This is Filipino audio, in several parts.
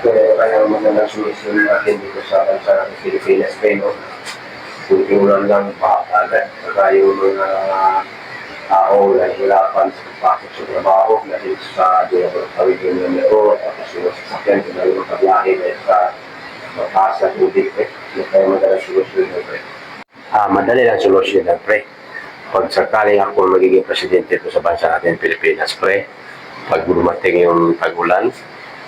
Kaya magandang solusyon natin dito sa bansa ng Pilipinas, pero kultural lang agad. Saka yung mga tao na hirapan sa pagpasok sa trabaho dahil sa tawid yung numero, tapos yung sasakyan, kung ano yung kabiyahe dahil sa mataas na tubig, yung kaya madalang solusyon ng pre. Madali lang solusyon ng pre. Pag sakaling ako magiging presidente ito sa bansa natin Pilipinas, pre, pag dumating yung tag-ulan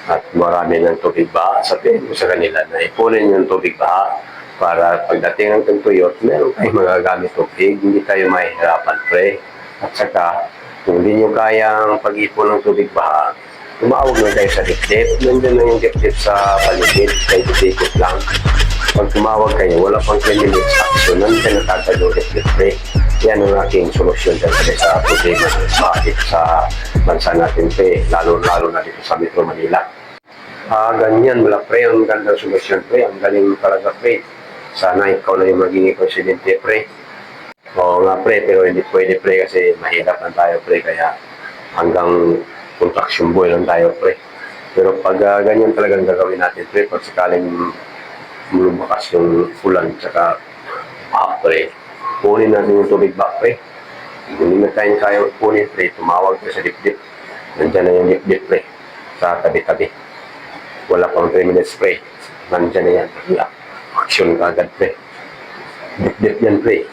at marami ng tubig baha, sabihin ko sa kanila na ipunin yung tubig baha para pagdating ng tagtuyot, meron kayong magagamit tubig, hindi kayo mahihirapan, pre. At saka, kung hindi nyo kayang pag-ipon ng tubig baha, tumawag na kayo sa dip-dip. Nandiyan na yung dip-dip sa paligid, kayo dip lang. Pag tumawag kayo, wala pang 20 minutes action, nandiyan na tatalo dip-dip, pre. Yan ang aking solusyon dyan sa problema ng sakit sa bansa natin, pre, lalo-lalo na dito sa Metro Manila. Ganyan, wala pre, ang gandang solusyon, pre, ang galing talaga, pre. Sana ikaw na yung magiging presidente, pre. Oo nga, pre, pero hindi pwede, pre, kasi mahirap lang tayo, pre, kaya hanggang contraction boy lang tayo, pre. Pero pag ganyan talagang gagawin natin, pre, pag sakaling lumakas yung ulan, tsaka pre, kunin natin yung tubig back, pre. Hindi na tayo kaya kunin, pre, tumawag pre sa dip-dip. Nandiyan na yung dip-dip, pre, sa tabi-tabi. Wala pang 3 minutes, pre. Nandiyan na yan. Action ka agad, pre. Dip-dip yan, pre.